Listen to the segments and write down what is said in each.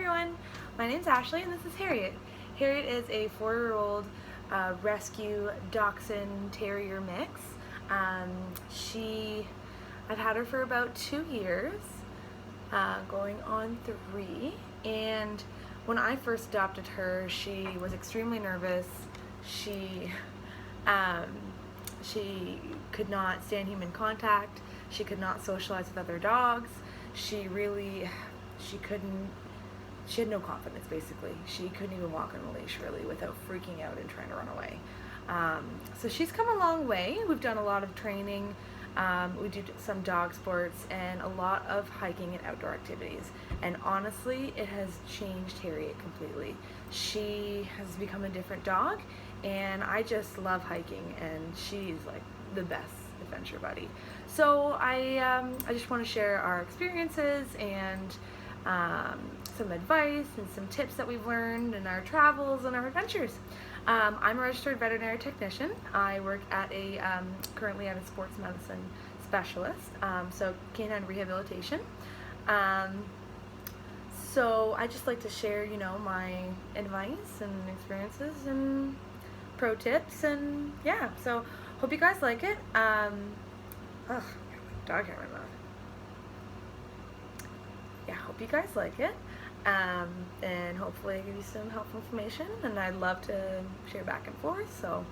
everyone, my name's Ashley and this is Harriet. Harriet is a 4-year-old rescue Dachshund Terrier mix. I've had her for about 2 years, going on 3, and when I first adopted her, she was extremely nervous. She could not stand human contact. She could not socialize with other dogs. She had no confidence, basically. She couldn't even walk on a leash, really, without freaking out and trying to run away. So she's come a long way. We've done a lot of training. We do some dog sports and a lot of hiking and outdoor activities. And honestly, it has changed Harriet completely. She has become a different dog, and I just love hiking, and she's like the best adventure buddy. So I just want to share our experiences and some advice and some tips that we've learned in our travels and our adventures. I'm a registered veterinary technician. I work at currently at a sports medicine specialist, so canine rehabilitation. So I just like to share, my advice and experiences and pro tips, and yeah, so hope you guys like it. Dog hair in my mouth. Yeah, hope you guys like it. And hopefully I give you some helpful information, and I'd love to share back and forth, so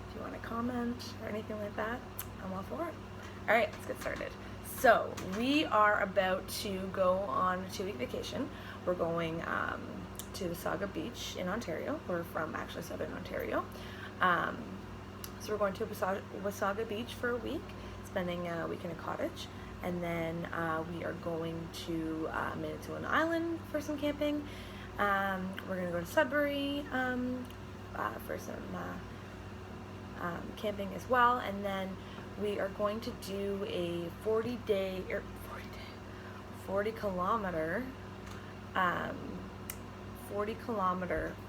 if you want to comment or anything like that, I'm all for it. Alright, let's get started. So we are about to go on a 2-week vacation. We're going to Wasaga Beach in Ontario. We're from actually southern Ontario. So we're going to Wasaga Beach for a week, spending a week in a cottage. And then we are going to Manitoulin Island for some camping. We're going to go to Sudbury for some camping as well. And then we are going to do a 40 kilometer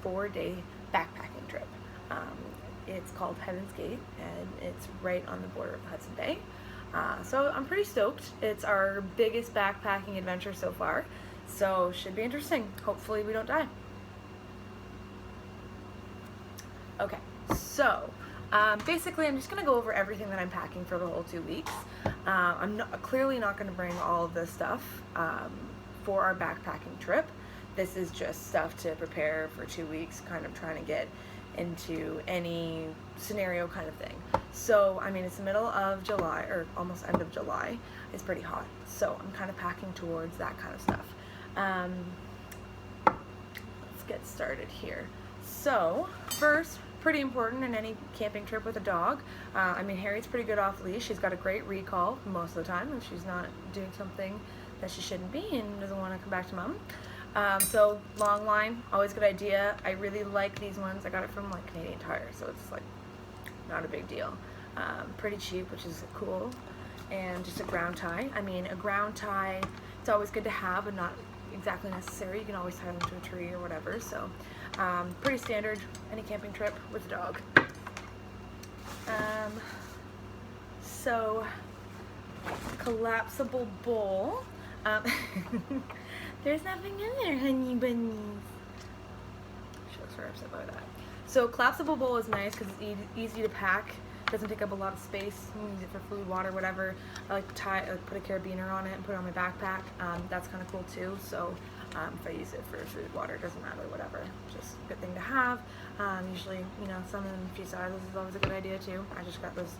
4-day backpacking trip. It's called Heaven's Gate, and it's right on the border of Hudson Bay. So I'm pretty stoked. It's our biggest backpacking adventure so far, so should be interesting. Hopefully we don't die. Okay, so basically I'm just going to go over everything that I'm packing for the whole 2 weeks. I'm clearly not going to bring all of this stuff for our backpacking trip. This is just stuff to prepare for 2 weeks, kind of trying to get into any scenario kind of thing. So, I mean, it's the middle of July, or almost end of July. It's pretty hot, so I'm kind of packing towards that kind of stuff. Let's get started here. So, first, pretty important in any camping trip with a dog. I mean, Harriet's pretty good off leash. She's got a great recall most of the time if she's not doing something that she shouldn't be and doesn't want to come back to mom. So long line, always a good idea. I really like these ones. I got it from like Canadian Tire, so it's like not a big deal. Pretty cheap, which is cool. And just a ground tie. I mean, a ground tie, it's always good to have, but not exactly necessary. You can always tie them to a tree or whatever. So pretty standard any camping trip with a dog. So collapsible bowl. There's nothing in there, honey bunnies. She looks very upset by that. So collapsible bowl is nice because it's easy to pack. Doesn't take up a lot of space. You can use it for food, water, whatever. I like to put a carabiner on it and put it on my backpack. That's kind of cool too. So if I use it for food, water, it doesn't matter, whatever. Just a good thing to have. Usually, some in a few sizes is always a good idea too. I just got this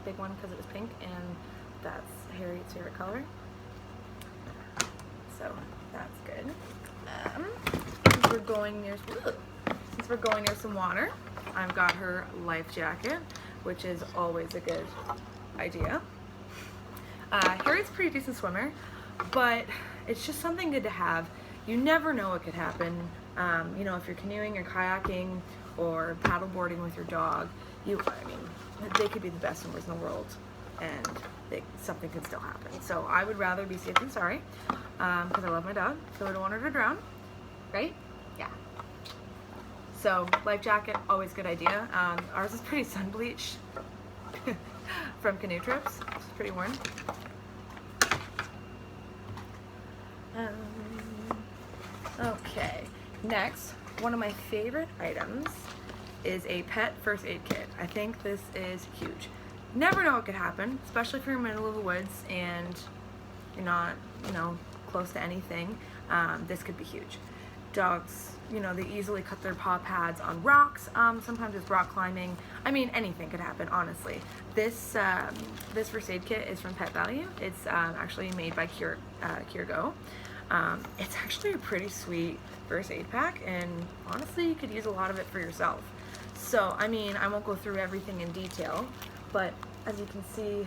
big one because it was pink, and that's Harriet's favorite color. So that's good. Since we're going near some water, I've got her life jacket, which is always a good idea. Harriet's a pretty decent swimmer, but it's just something good to have. You never know what could happen. If you're canoeing or kayaking or paddleboarding with your dog, they could be the best swimmers in the world, and something can still happen. So I would rather be safe than sorry, because I love my dog, so I don't want her to drown, right? Yeah. So life jacket, always a good idea. Ours is pretty sun bleached from canoe trips. It's pretty worn. Okay, next, one of my favorite items is a pet first aid kit. I think this is huge. Never know what could happen, especially if you're in the middle of the woods and you're not, close to anything. This could be huge. Dogs, they easily cut their paw pads on rocks. Sometimes it's rock climbing. I mean, anything could happen, honestly. This first aid kit is from Pet Value. It's actually made by Cure Go. It's actually a pretty sweet first aid pack, and honestly, you could use a lot of it for yourself. So, I mean, I won't go through everything in detail, but as you can see,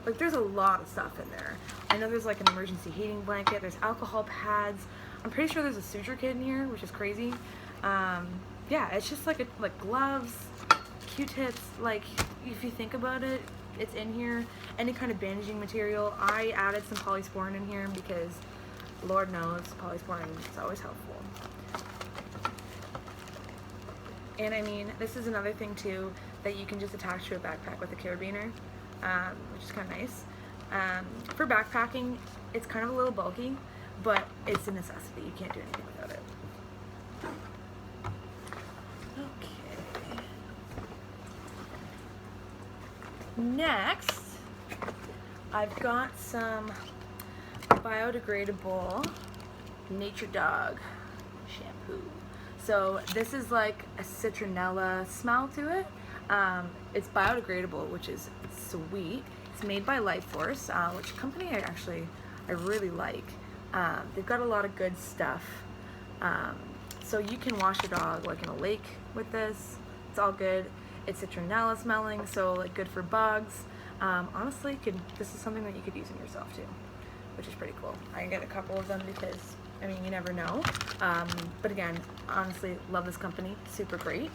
like, there's a lot of stuff in there. I know there's like an emergency heating blanket, there's alcohol pads, I'm pretty sure there's a suture kit in here, which is crazy. Yeah, it's just like gloves, Q-tips, like, if you think about it, it's in here. Any kind of bandaging material. I added some polysporin in here because Lord knows polysporin is always helpful. And I mean, this is another thing too that you can just attach to a backpack with a carabiner, which is kind of nice. For backpacking, it's kind of a little bulky, but it's a necessity. You can't do anything without it. Okay. Next, I've got some biodegradable Nature Dog shampoo. So this is like a citronella smell to it. It's biodegradable, which is sweet. It's made by Life Force, which company I really like. They've got a lot of good stuff. So you can wash your dog like in a lake with this. It's all good. It's citronella smelling, so like good for bugs. Honestly, this is something that you could use in yourself too, which is pretty cool. I can get a couple of them because, I mean, you never know. But again, honestly, love this company. Super great.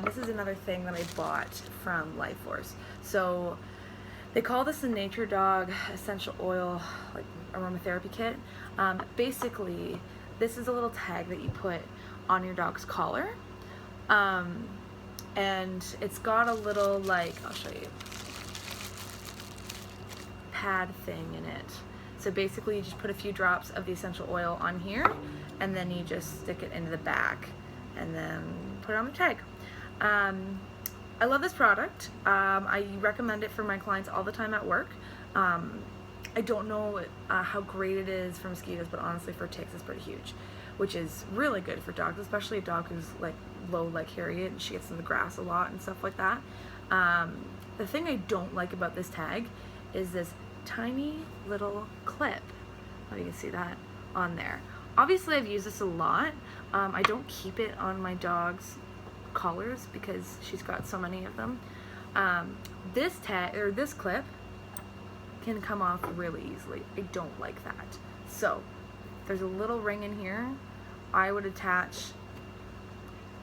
This is another thing that I bought from Life Force. So they call this a Nature Dog essential oil, like, aromatherapy kit. Basically, this is a little tag that you put on your dog's collar. And it's got a little, like, I'll show you, pad thing in it. So basically you just put a few drops of the essential oil on here, and then you just stick it into the back and then put it on the tag. I love this product. I recommend it for my clients all the time at work. I don't know how great it is for mosquitoes, but honestly for ticks it's pretty huge, which is really good for dogs, especially a dog who's like low like Harriet and she gets in the grass a lot and stuff like that. The thing I don't like about this tag is this tiny little clip. Oh, you can see that on there. Obviously I've used this a lot. I don't keep it on my dog's collars because she's got so many of them. This clip can come off really easily. I don't like that. So there's a little ring in here. I would attach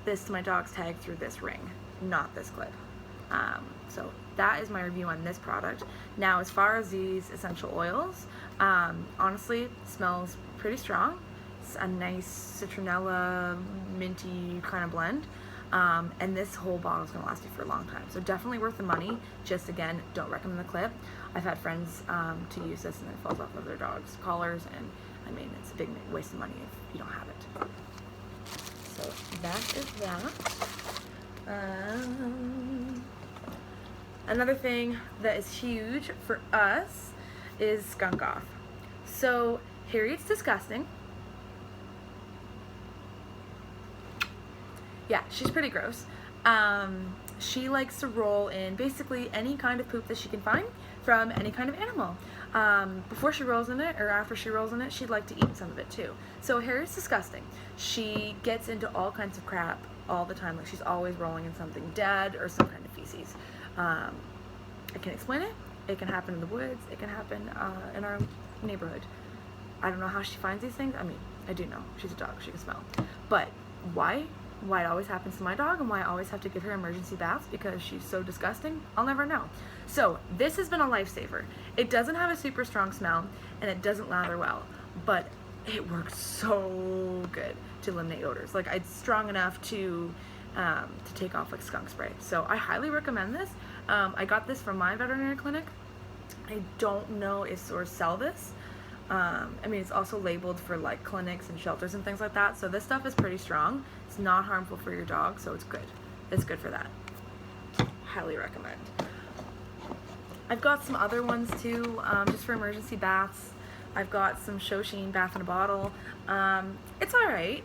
this to my dog's tag through this ring, not this clip. So that is my review on this product. Now, as far as these essential oils, honestly, it smells pretty strong. It's a nice citronella, minty kind of blend. And this whole bottle is going to last you for a long time. So definitely worth the money. Just again, don't recommend the clip. I've had friends to use this and it falls off of their dog's collars, and I mean, it's a big waste of money if you don't have it. So that is that. Another thing that is huge for us is skunk off. So Harriet's disgusting. Yeah, she's pretty gross. She likes to roll in basically any kind of poop that she can find from any kind of animal. Before she rolls in it or after she rolls in it, she'd like to eat some of it too. So Harriet's disgusting. She gets into all kinds of crap all the time. Like, she's always rolling in something dead or some kind of feces. I can explain it. It can happen in the woods. It can happen in our neighborhood. I don't know how she finds these things. I mean, I do know. She's a dog. She can smell. But why? Why it always happens to my dog and why I always have to give her emergency baths because she's so disgusting, I'll never know. So this has been a lifesaver. It doesn't have a super strong smell and it doesn't lather well, but it works so good to eliminate odors. Like, it's strong enough to take off like skunk spray. So I highly recommend this. I got this from my veterinary clinic. I don't know if stores sell this. I mean, it's also labeled for like clinics and shelters and things like that. So this stuff is pretty strong. It's not harmful for your dog, so it's good. It's good for that. Highly recommend. I've got some other ones too, just for emergency baths. I've got some Shoshin bath in a bottle. It's all right.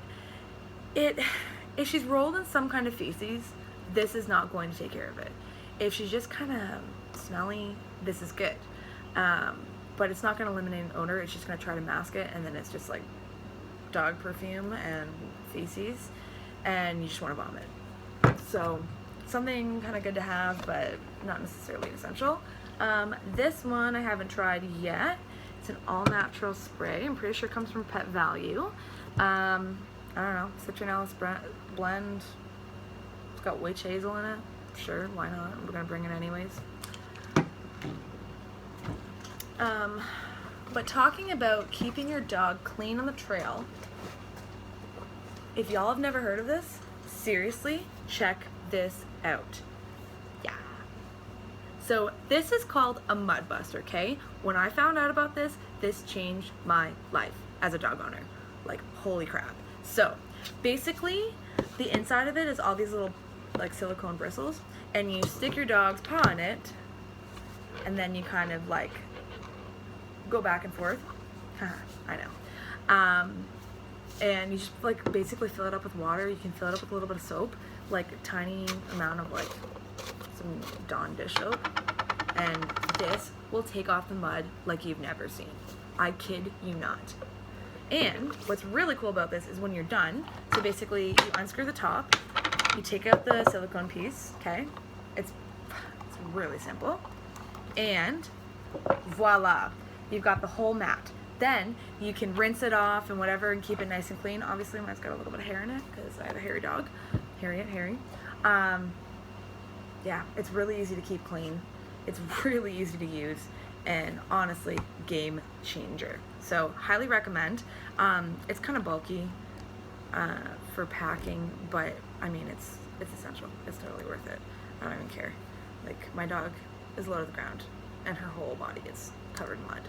If she's rolled in some kind of feces, this is not going to take care of it. If she's just kind of smelly, this is good. But it's not going to eliminate an odor. It's just going to try to mask it, and then it's just like dog perfume and feces, and you just want to vomit. So something kind of good to have, but not necessarily essential. This one I haven't tried yet. It's an all-natural spray. I'm pretty sure it comes from Pet Value. I don't know, citronellus blend. It's got witch hazel in it. Sure, why not? We're gonna bring it anyways. But talking about keeping your dog clean on the trail, if y'all have never heard of this, seriously, check this out. Yeah. So this is called a mud buster, okay? When I found out about this, this changed my life as a dog owner. Like, holy crap. So basically, the inside of it is all these little like silicone bristles, and you stick your dog's paw in it, and then you kind of like go back and forth. I know. And you just like basically fill it up with water. You can fill it up with a little bit of soap, like a tiny amount of like some Dawn dish soap, and this will take off the mud like you've never seen. I kid you not. And what's really cool about this is when you're done, so basically you unscrew the top, you take out the silicone piece, okay? It's really simple. And voila, you've got the whole mat. Then you can rinse it off and whatever and keep it nice and clean. Obviously mine's got a little bit of hair in it because I have a hairy dog. Hairy. Yeah, it's really easy to keep clean. It's really easy to use, and honestly, game changer. So highly recommend. It's kind of bulky for packing, but I mean it's essential. It's totally worth it. I don't even care. Like, my dog is low to the ground and her whole body is covered in mud.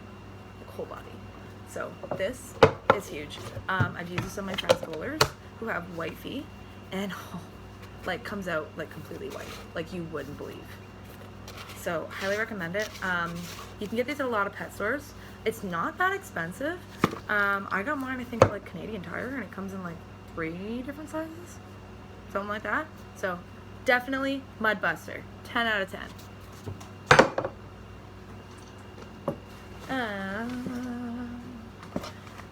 Like, whole body. So this is huge. I've used this on my friends' rollers who have white feet, and like comes out like completely white, like you wouldn't believe. So highly recommend it. You can get these at a lot of pet stores. It's not that expensive. I got mine I think at like Canadian Tire, and it comes in like 3 different sizes, something like that. So definitely mud buster, 10 out of 10.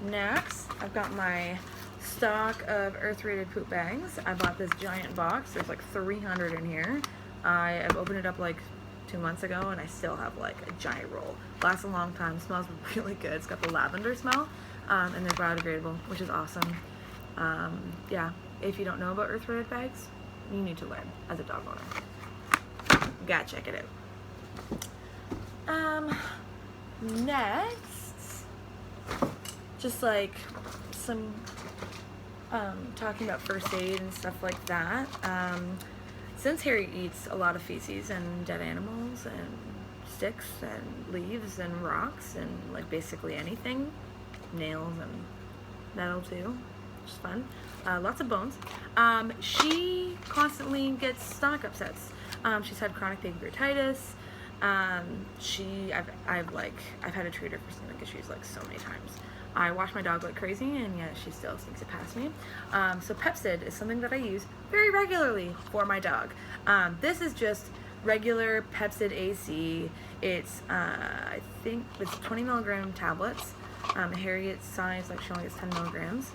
Next, I've got my stock of Earth Rated poop bags. I bought this giant box. There's like 300 in here. I've opened it up like 2 months ago, and I still have like a giant roll. Lasts a long time. Smells really good. It's got the lavender smell, and they're biodegradable, which is awesome. Yeah, if you don't know about Earth Rated bags, you need to learn as a dog owner. You gotta check it out. Next, just like some talking about first aid and stuff like that. Since Harry eats a lot of feces and dead animals and sticks and leaves and rocks and like basically anything, nails and metal too, which is fun. Lots of bones. She constantly gets stomach upsets. She's had chronic pancreatitis. I've had to treat her for stomach issues like so many times. I wash my dog like crazy, and yet she still sneaks it past me. So Pepcid is something that I use very regularly for my dog. This is just regular Pepcid AC. It's I think it's 20 milligram tablets. Harriet's size, like she only gets 10 milligrams.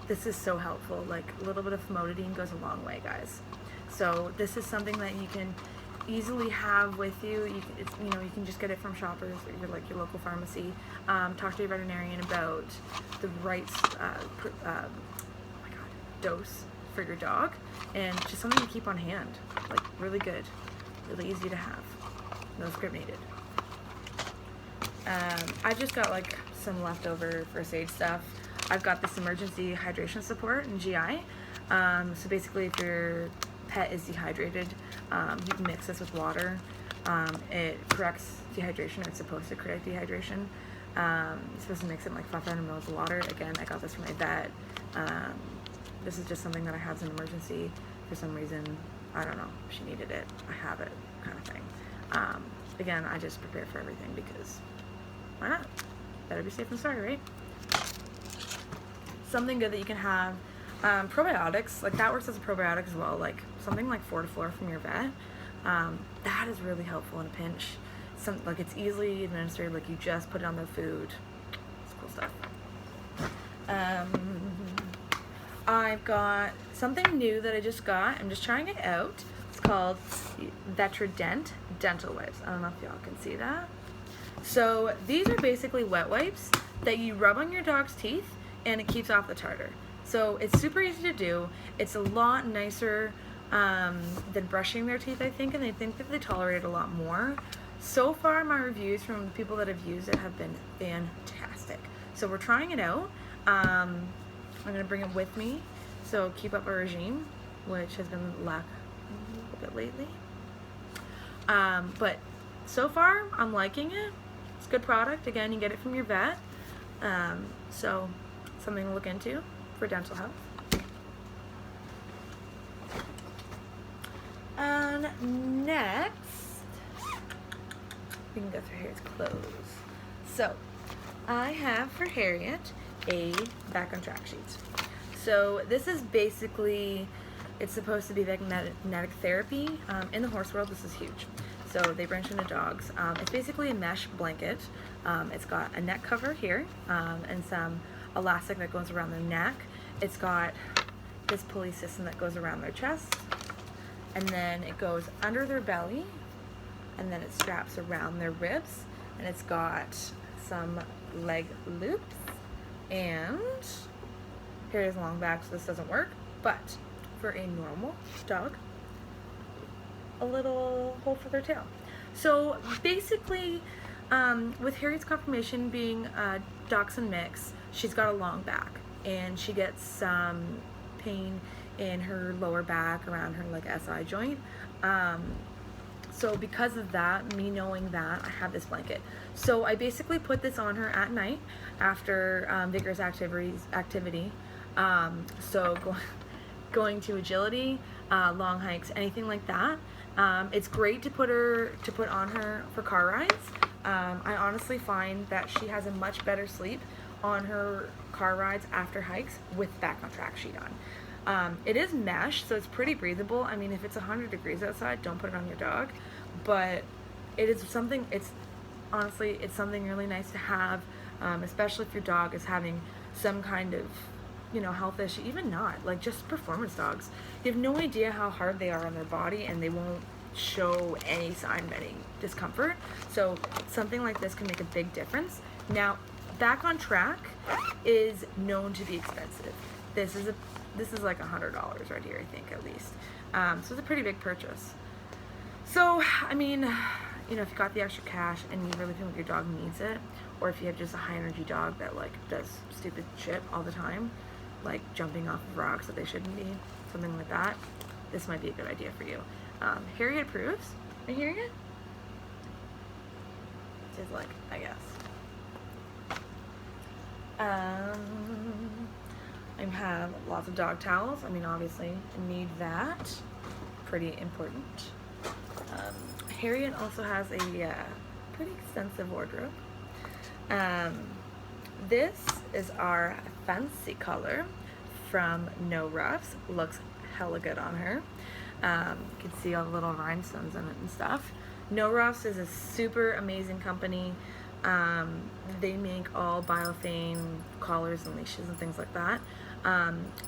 This is so helpful. Like, a little bit of famotidine goes a long way, guys. So this is something that you can easily have with you. You can just get it from Shoppers or your local pharmacy. Talk to your veterinarian about the right dose for your dog, and just something to keep on hand. Like, really good, really easy to have. No script needed. I just got like some leftover first aid stuff. I've got this emergency hydration support in GI. So basically, if your pet is dehydrated, you can mix this with water. It corrects dehydration. It's supposed to correct dehydration. You're supposed to mix it in like 500 mils of water. Again, I got this from my vet. This is just something that I have as an emergency. For some reason, I don't know, she needed it. I have it, kind of thing. Again, I just prepare for everything because why not? Better be safe than sorry, right? Something good that you can have, probiotics, like that works as a probiotic as well, like something like Fortiflora from your vet. That is really helpful in a pinch. Like it's easily administered, like you just put it on the food. It's cool stuff. I've got something new that I just got. I'm just trying it out. It's called Vetradent Dental Wipes. I don't know if y'all can see that. So these are basically wet wipes that you rub on your dog's teeth and it keeps off the tartar. So it's super easy to do. It's a lot nicer than brushing their teeth, I think, and I think that they tolerate it a lot more. So far, my reviews from the people that have used it have been fantastic. So we're trying it out. I'm going to bring it with me, so keep up our regime, which has been lacking a little bit lately. But so far, I'm liking it. It's a good product. Again, you get it from your vet. So something to look into for dental health. And next, we can go through Harriet's clothes. So I have for Harriet a back-on-track sheet. So this is basically, it's supposed to be magnetic therapy. In the horse world, this is huge. So they branch into dogs. It's basically a mesh blanket. It's got a neck cover here and some elastic that goes around their neck. It's got this pulley system that goes around their chest, and then it goes under their belly, and then it straps around their ribs, and it's got some leg loops, and Harriet's a long back, so this doesn't work, but for a normal dog, a little hole for their tail. So basically, with Harriet's conformation being a Dachshund mix, she's got a long back, and she gets some pain in her lower back around her like SI joint. So because of that, me knowing that, I have this blanket. So I basically put this on her at night after vigorous activity. So going to agility, long hikes, anything like that. It's great to put on her for car rides. I honestly find that she has a much better sleep on her car rides after hikes with back-on-track sheet on. It is mesh, so it's pretty breathable. I mean, if it's 100 degrees outside, don't put it on your dog. But it is something, honestly, it's something really nice to have, especially if your dog is having some kind of, health issue, even not, like just performance dogs. You have no idea how hard they are on their body, and they won't show any sign of any discomfort. So something like this can make a big difference. Now, back on track is known to be expensive. This is like $100 right here, I think, at least. So it's a pretty big purchase. So, I mean, if you got the extra cash and you really feel like your dog needs it, or if you have just a high energy dog that like does stupid shit all the time, like jumping off of rocks that they shouldn't be, something like that, this might be a good idea for you. Harriet approves. Are you hearing it? It's like, I guess. I have lots of dog towels. I mean, obviously, I need that. Pretty important. Harriet also has a pretty extensive wardrobe. This is our fancy color from No Ruffs. Looks hella good on her. You can see all the little rhinestones in it and stuff. No Ruffs is a super amazing company. They make all biothane collars and leashes and things like that.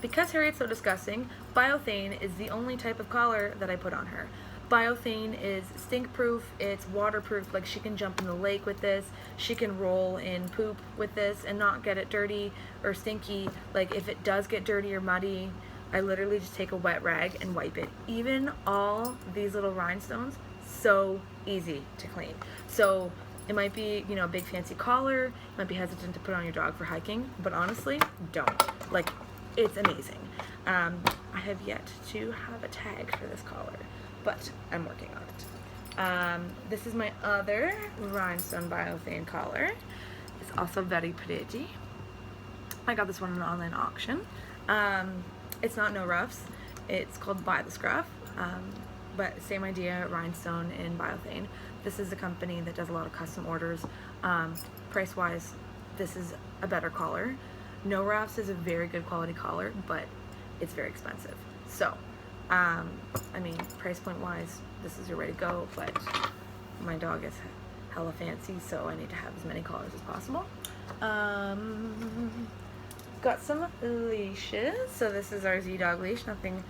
Because Harriet's so disgusting, biothane is the only type of collar that I put on her. Biothane is stink proof, it's waterproof, like she can jump in the lake with this, she can roll in poop with this and not get it dirty or stinky. Like if it does get dirty or muddy, I literally just take a wet rag and wipe it. Even all these little rhinestones, so easy to clean. So it might be, a big fancy collar, you might be hesitant to put on your dog for hiking, but honestly, don't. Like, it's amazing. I have yet to have a tag for this collar, but I'm working on it. This is my other rhinestone biothane collar. It's also very pretty. I got this one in an online auction. It's not No Ruffs. It's called By the Scruff. But same idea, rhinestone in biothane. This is a company that does a lot of custom orders. Price-wise, this is a better collar. No Ruffs is a very good quality collar, but it's very expensive. So, I mean, price point wise, this is your way to go, but my dog is hella fancy, so I need to have as many collars as possible. Got some leashes. So this is our Z-Dog leash, nothing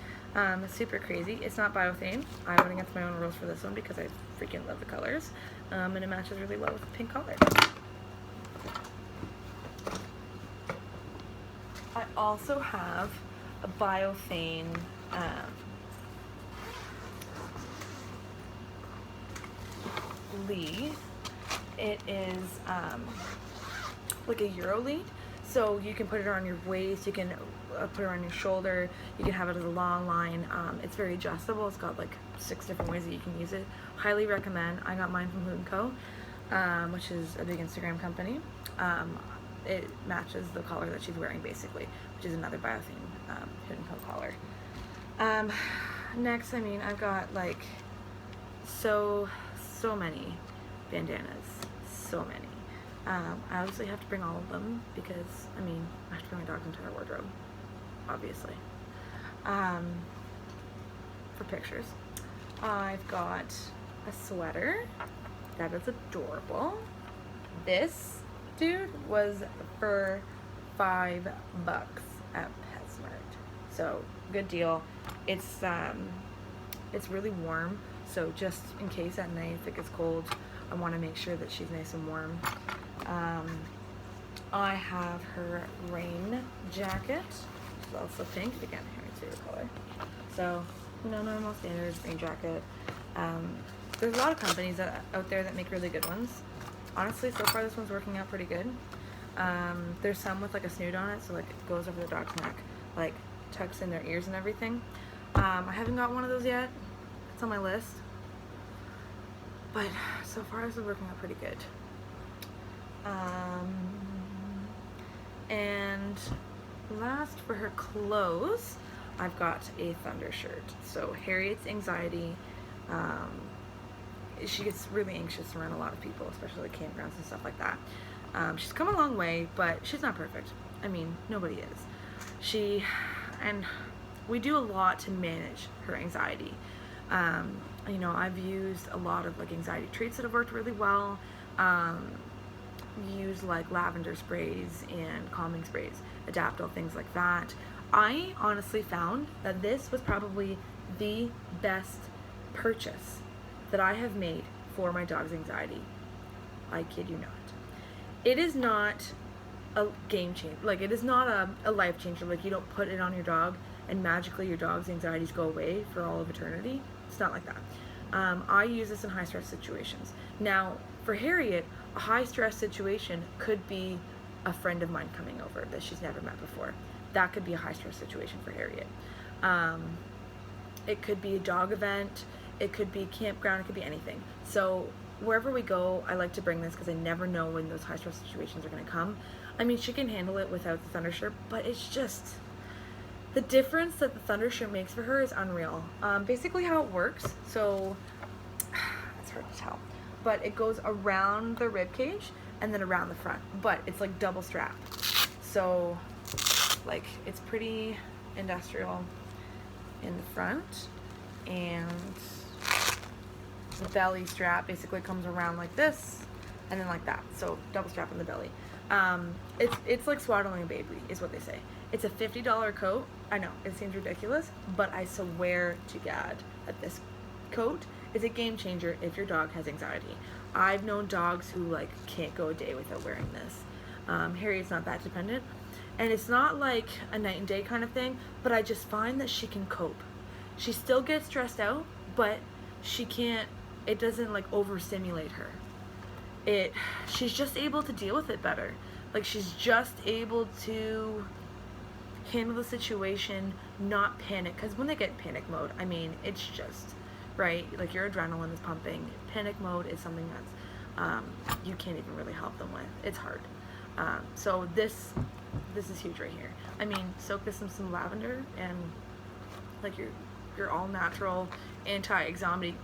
super crazy. It's not biothane. I went against my own rules for this one because I freaking love the colors, and it matches really well with the pink collar. I also have a biothane lead. It is like a Euro lead, so you can put it on your waist, you can put it on your shoulder, you can have it as a long line. It's very adjustable. It's got like 6 different ways that you can use it. Highly recommend. I got mine from Hood & Co, which is a big Instagram company. It matches the collar that she's wearing basically, which is another biothane Hood & Co collar. Next, I mean, I've got like so many bandanas, so many. I obviously have to bring all of them because, I mean, I have to bring my dog's entire wardrobe, obviously. For pictures. I've got a sweater that is adorable. This dude was for $5 at PetSmart, so good deal. It's really warm, so just in case at night if it gets cold, I want to make sure that she's nice and warm. I have her rain jacket, which is also pink. Again, Harry's favorite color. So, normal standard rain jacket. There's a lot of companies out there that make really good ones. Honestly, so far this one's working out pretty good. There's some with like a snood on it, so like it goes over the dog's neck, like tucks in their ears and everything. I haven't got one of those yet. It's on my list. But so far this is working out pretty good. And last, for her clothes, I've got a Thunder shirt. So Harriet's anxiety, she gets really anxious around a lot of people, especially like campgrounds and stuff like that. She's come a long way, but she's not perfect. I mean, nobody is. And we do a lot to manage her anxiety. I've used a lot of like anxiety treats that have worked really well. Use like lavender sprays and calming sprays, Adaptil, things like that. I honestly found that this was probably the best purchase that I have made for my dog's anxiety. I kid you not. It is not a game changer. Like, it is not a life changer. Like, you don't put it on your dog and magically your dog's anxieties go away for all of eternity. It's not like that. I use this in high stress situations. Now, for Harriet, a high stress situation could be a friend of mine coming over that she's never met before. That could be a high stress situation for Harriet. It could be a dog event. It could be campground. It could be anything. So wherever we go, I like to bring this because I never know when those high stress situations are going to come. I mean, she can handle it without the Thunder shirt, but it's just the difference that the Thunder shirt makes for her is unreal. Basically how it works, so it's hard to tell, but it goes around the rib cage and then around the front, but it's like double strap. So like it's pretty industrial in the front, and the belly strap basically comes around like this and then like that. So double strap in the belly. It's like swaddling a baby is what they say. It's a $50 coat. I know, it seems ridiculous, but I swear to God that this coat is a game changer if your dog has anxiety. I've known dogs who like can't go a day without wearing this. Harriet's not that dependent, and it's not like a night and day kind of thing, but I just find that she can cope. She still gets stressed out, but she can't, it doesn't like overstimulate her. She's just able to deal with it better. Like, she's just able to handle the situation, not panic, because when they get in panic mode, I mean, it's just right? Like your adrenaline is pumping. Panic mode is something that's you can't even really help them with. It's hard. So this is huge right here. I mean, soak this in some lavender and like your all natural anti-anxiety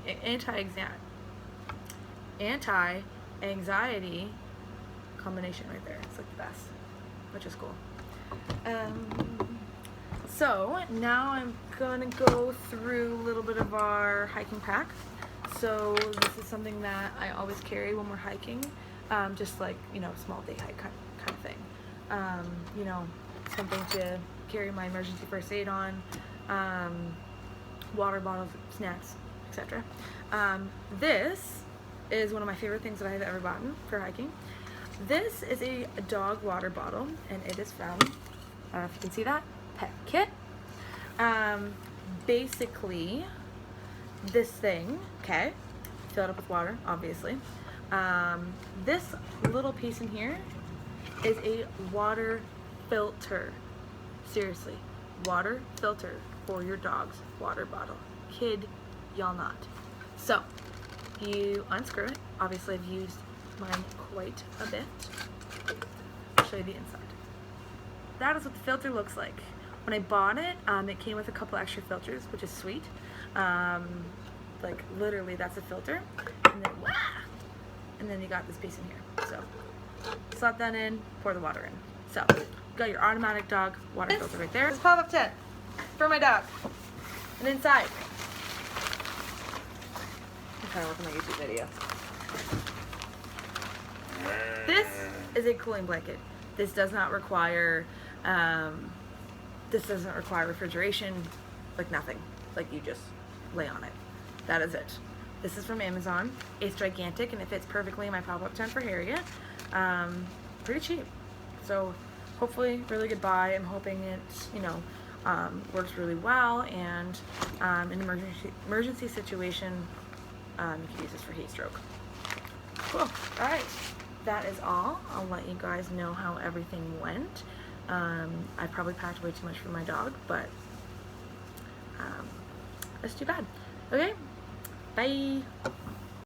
combination right there. It's like the best, which is cool. So now I'm gonna go through a little bit of our hiking pack. So this is something that I always carry when we're hiking, just like, you know, small day hike kind of thing. You know, something to carry my emergency first aid on, water bottles, snacks, etc. This is one of my favorite things that I have ever bought for hiking. This is a dog water bottle, and it is from, I don't know if you can see that, Pet Kit. Basically, this thing, okay, fill it up with water, obviously. This little piece in here is a water filter. Seriously, water filter for your dog's water bottle. Kid y'all not. So, you unscrew it. Obviously, I've used mine quite a bit. I'll show you the inside. That is what the filter looks like. When I bought it, it came with a couple extra filters, which is sweet. Like literally, that's a filter, and then you got this piece in here. So slot that in, pour the water in. So you got your automatic dog water filter right there. This is pop-up tent for my dog, and inside. I'm trying to work on my YouTube video. This is a cooling blanket. This does not require. This doesn't require refrigeration, like nothing. Like you just lay on it. That is it. This is from Amazon. It's gigantic and it fits perfectly in my pop-up tent for Harriet. Pretty cheap. So hopefully really good buy. I'm hoping it, you know, works really well, and in an emergency situation, you can use this for heat stroke. Cool. All right. That is all. I'll let you guys know how everything went. I probably packed way too much for my dog, but that's too bad. Okay, bye.